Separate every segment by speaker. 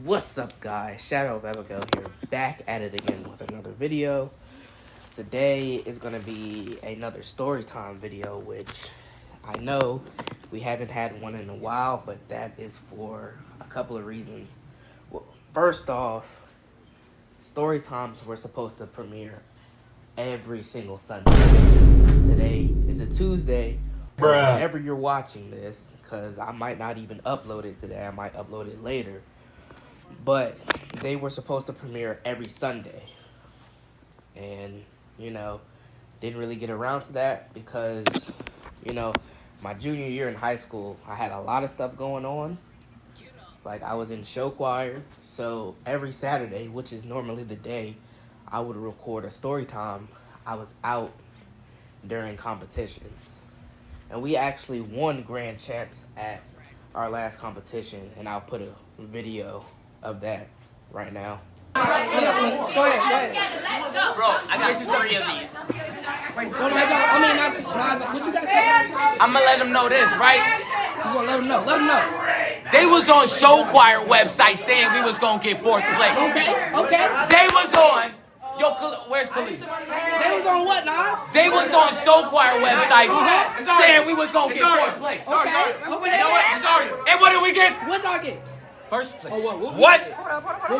Speaker 1: What's up, guys? Shadow of Abigail here, back at it again with another video. Today is going to be another story time video, which I know we haven't had one in a while, but that is for a couple of reasons. Well, first off, story times were supposed to premiere every single Sunday. Today is a Tuesday. Whenever you're watching this, because I might not even upload it today, I might upload it later. But they were supposed to premiere every Sunday. And, didn't really get around to that because, my junior year in high school, I had a lot of stuff going on. Like, I was in show choir, so every Saturday, which is normally the day I would record a story time, I was out during competitions. And we actually won grand champs at our last competition, and I'll put a video of that right now.
Speaker 2: Go ahead.
Speaker 3: Bro, I got 3 of these.
Speaker 2: Wait, what you gotta say?
Speaker 3: I'm gonna let them know this, right?
Speaker 2: You gonna let them know.
Speaker 3: They was on show choir website saying we was gonna get 4th place.
Speaker 2: Okay.
Speaker 3: They was on. Yo, where's police?
Speaker 2: They was on what, Nas?
Speaker 3: They was on show choir website saying we was gonna get 4th place.
Speaker 2: Okay.
Speaker 3: You know what? And what did we get?
Speaker 2: What's our get?
Speaker 3: 1st place.
Speaker 2: Oh, what
Speaker 3: What?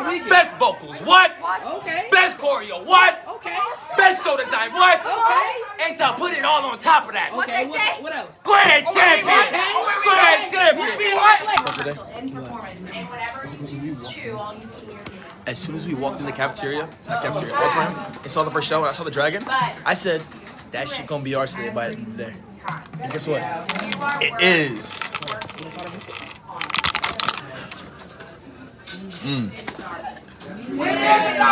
Speaker 2: we get?
Speaker 3: Best vocals. What?
Speaker 2: Okay.
Speaker 3: Best choreo. What?
Speaker 2: Okay.
Speaker 3: Best show design. What?
Speaker 2: Okay.
Speaker 3: And to put it all on top of that.
Speaker 2: Okay. What else?
Speaker 3: Grand champion. Grand champion.
Speaker 4: In performance, and whatever you choose to do, all you see in your human.
Speaker 5: As soon as we walked in the cafeteria, auditorium, and saw the first show, and I saw the dragon, I said, that shit gonna be ours today by the end of the day. And guess what? It is.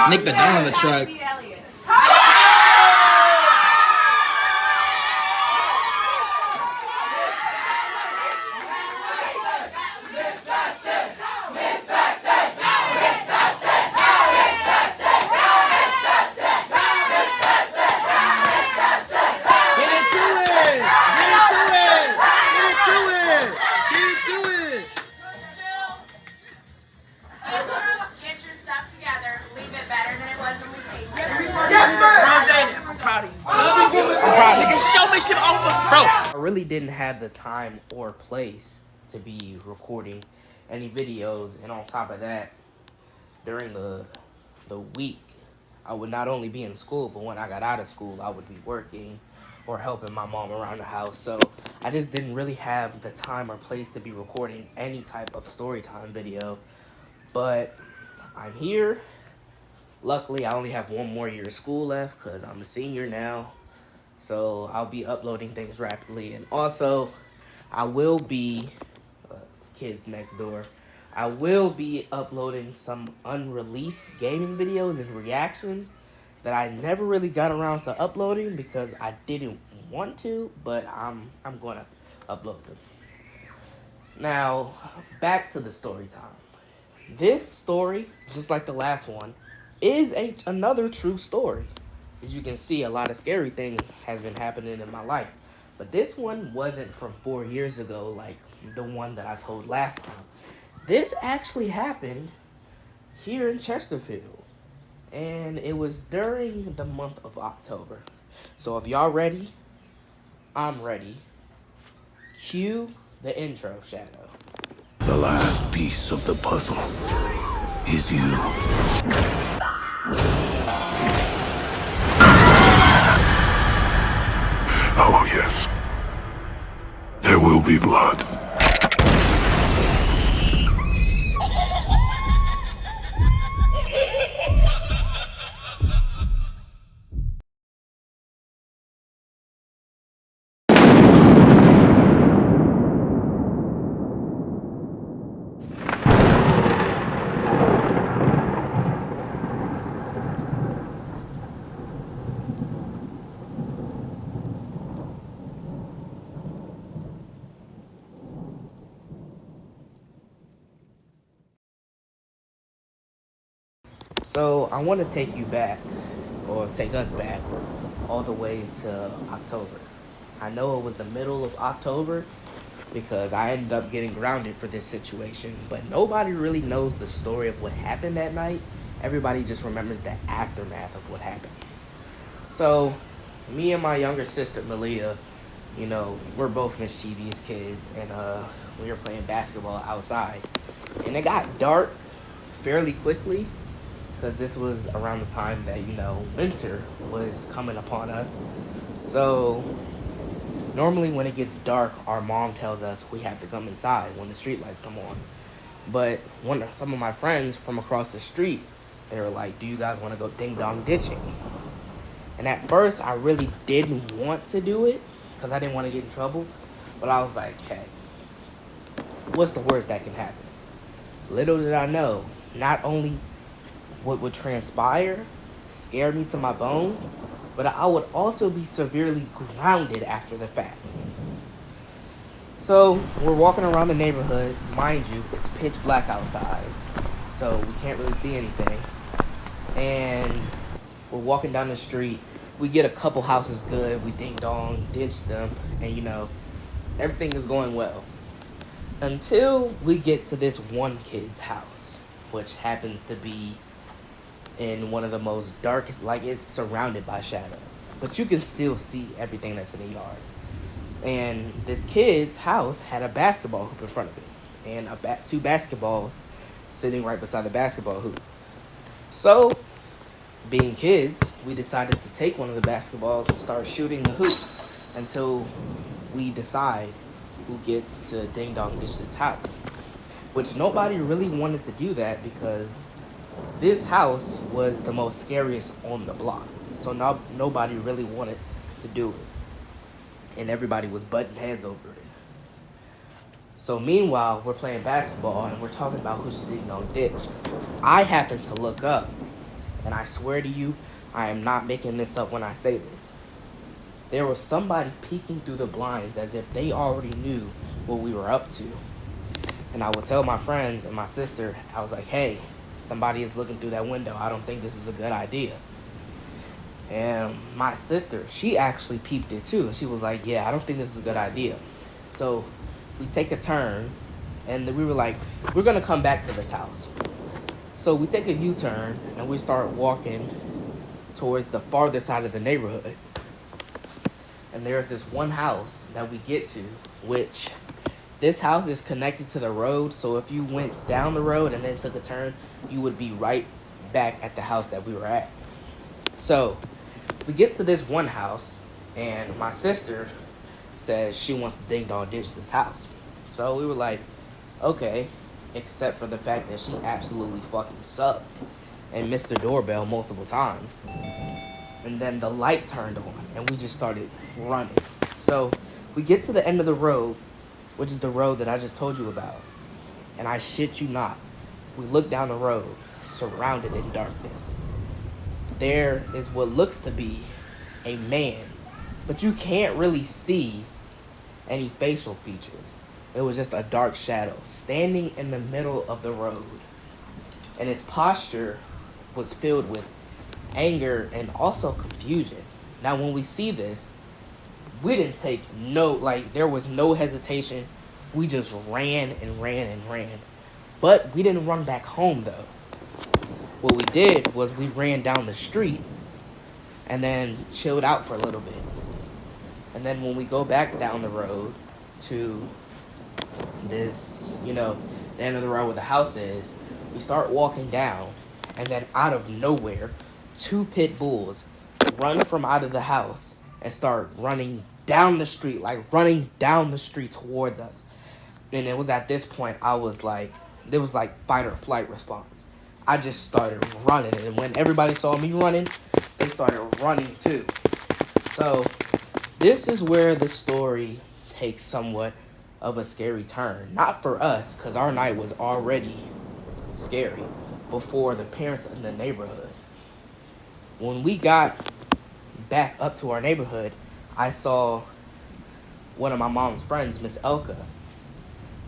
Speaker 6: Nick the Don on the track.
Speaker 4: Get your stuff together. Leave it better than it was when we came.
Speaker 2: I'm proud of you.
Speaker 5: You can show me shit over, bro.
Speaker 1: I really didn't have the time or place to be recording any videos, and on top of that, during the week, I would not only be in school, but when I got out of school, I would be working or helping my mom around the house. So I just didn't really have the time or place to be recording any type of story time video. But I'm here. Luckily, I only have 1 more year of school left because I'm a senior now. So I'll be uploading things rapidly. And also, I will be, kids next door, I will be uploading some unreleased gaming videos and reactions that I never really got around to uploading because I didn't want to, but I'm going to upload them. Now, back to the story time. This story, just like the last one, is another true story. As you can see, a lot of scary things has been happening in my life. But this one wasn't from 4 years ago like the one that I told last time. This actually happened here in Chesterfield. And it was during the month of October. So if y'all ready, I'm ready. Cue the intro, Shadow.
Speaker 7: The last piece of the puzzle is you. Oh, yes. There will be blood.
Speaker 1: So I want to take you back, or take us back, all the way to October. I know it was the middle of October, because I ended up getting grounded for this situation. But nobody really knows the story of what happened that night. Everybody just remembers the aftermath of what happened. So, me and my younger sister, Malia, you know, we're both mischievous kids, and we were playing basketball outside. And it got dark fairly quickly, because this was around the time that, you know, winter was coming upon us. So, normally when it gets dark, our mom tells us we have to come inside when the street lights come on. But some of my friends from across the street, they were like, do you guys want to go ding-dong ditching? And at first, I really didn't want to do it, because I didn't want to get in trouble. But I was like, hey, what's the worst that can happen? Little did I know, not only what would transpire scared me to my bones, but I would also be severely grounded after the fact. So, we're walking around the neighborhood. Mind you, it's pitch black outside, so we can't really see anything. And we're walking down the street. We get a couple houses good. We ding-dong, ditch them, and, you know, everything is going well. Until we get to this one kid's house, which happens to be in one of the most darkest, like it's surrounded by shadows. But you can still see everything that's in the yard. And this kid's house had a basketball hoop in front of it. And two basketballs sitting right beside the basketball hoop. So, being kids, we decided to take one of the basketballs and start shooting the hoop until we decide who gets to ding-dong ditch this house. Which nobody really wanted to do that because this house was the most scariest on the block. So nobody really wanted to do it. And everybody was butting heads over it. So meanwhile, we're playing basketball and we're talking about who should ding-dong ditch. I happen to look up, and I swear to you, I am not making this up when I say this. There was somebody peeking through the blinds as if they already knew what we were up to. And I would tell my friends and my sister, I was like, hey, somebody is looking through that window. I don't think this is a good idea. And my sister, she actually peeped it too. And she was like, yeah, I don't think this is a good idea. So we take a turn, and we were like, we're going to come back to this house. So we take a U-turn, and we start walking towards the farther side of the neighborhood. And there's this one house that we get to, which this house is connected to the road. So if you went down the road and then took a turn, you would be right back at the house that we were at. So we get to this one house, and my sister says she wants to ding-dong ditch this house. So we were like, okay, except for the fact that she absolutely fucking sucked and missed the doorbell multiple times. And then the light turned on, and we just started running. So we get to the end of the road, which is the road that I just told you about. And I shit you not, we look down the road, surrounded in darkness. There is what looks to be a man, but you can't really see any facial features. It was just a dark shadow standing in the middle of the road. And his posture was filled with anger and also confusion. Now, when we see this, we didn't take there was no hesitation. We just ran and ran and ran. But we didn't run back home, though. What we did was we ran down the street and then chilled out for a little bit. And then when we go back down the road to this, the end of the road where the house is, we start walking down, and then out of nowhere, 2 pit bulls run from out of the house and start running down the street, towards us. And it was at this point, I was like, it was like fight or flight response. I just started running, and when everybody saw me running, they started running too. So this is where the story takes somewhat of a scary turn. Not for us, because our night was already scary, but for the parents in the neighborhood. When we got back up to our neighborhood, I saw one of my mom's friends, Miss Elka.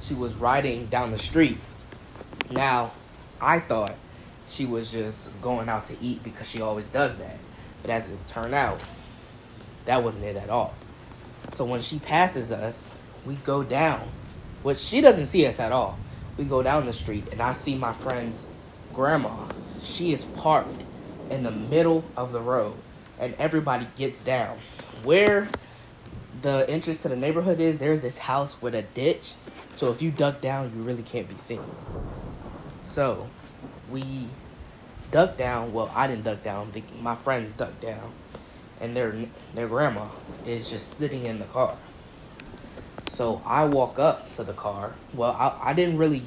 Speaker 1: She was riding down the street. Now, I thought she was just going out to eat because she always does that. But as it turned out, that wasn't it at all. So when she passes us, we go down, which she doesn't see us at all. We go down the street, and I see my friend's grandma. She is parked in the middle of the road, and everybody gets down. Where the entrance to the neighborhood is, there's this house with a ditch, so if you duck down, you really can't be seen. So we duck down. Well, I didn't duck down. My friends ducked down, and their grandma is just sitting in the car. So I walk up to the car. Well, I didn't really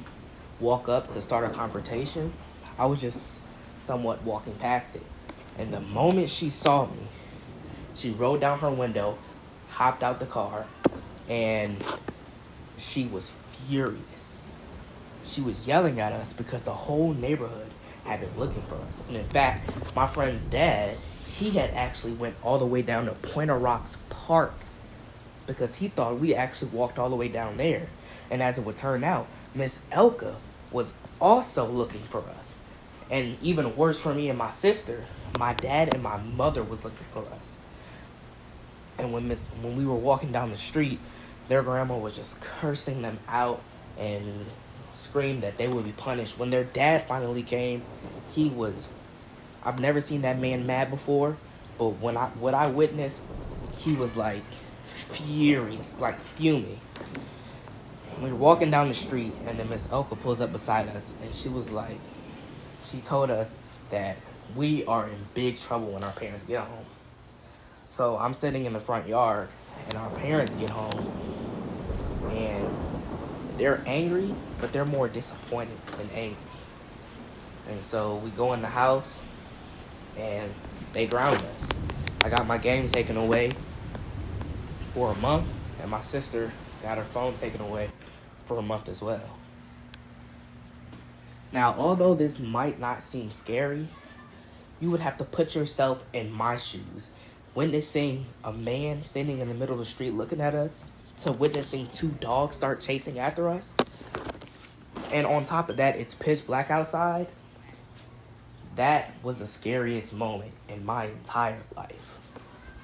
Speaker 1: walk up to start a confrontation. I was just somewhat walking past it. And the moment she saw me, she rolled down her window, hopped out the car, and she was furious. She was yelling at us because the whole neighborhood had been looking for us. And in fact, my friend's dad, he had actually went all the way down to Pointer Rocks Park because he thought we actually walked all the way down there. And as it would turn out, Miss Elka was also looking for us. And even worse for me and my sister, my dad and my mother was looking for us. And when we were walking down the street, their grandma was just cursing them out and screamed that they would be punished. When their dad finally came, I've never seen that man mad before, but what I witnessed, he was like furious, like fuming. We were walking down the street, and then Miss Elka pulls up beside us, and she told us that we are in big trouble when our parents get home. So I'm sitting in the front yard, and our parents get home, and they're angry, but they're more disappointed than angry. And so we go in the house, and they ground us. I got my games taken away for a month, and my sister got her phone taken away for a month as well. Now, although this might not seem scary, you would have to put yourself in my shoes. Witnessing a man standing in the middle of the street looking at us, to witnessing 2 dogs start chasing after us. And on top of that, it's pitch black outside. That was the scariest moment in my entire life.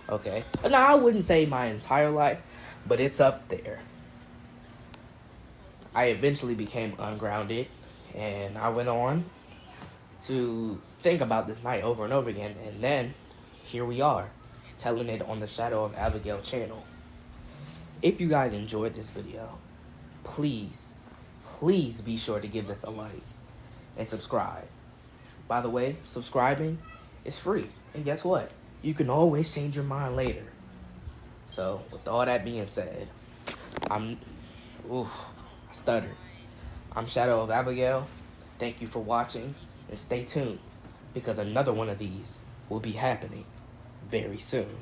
Speaker 1: Okay? Now, I wouldn't say my entire life, but it's up there. I eventually became ungrounded, and I went on to think about this night over and over again, and then here we are, telling it on the Shadow of Abigail channel. If you guys enjoyed this video, please be sure to give this a like and subscribe. By the way, subscribing is free, and guess what? You can always change your mind later. So, with all that being said, I stuttered. I'm Shadow of Abigail. Thank you for watching, and stay tuned, because another one of these will be happening very soon.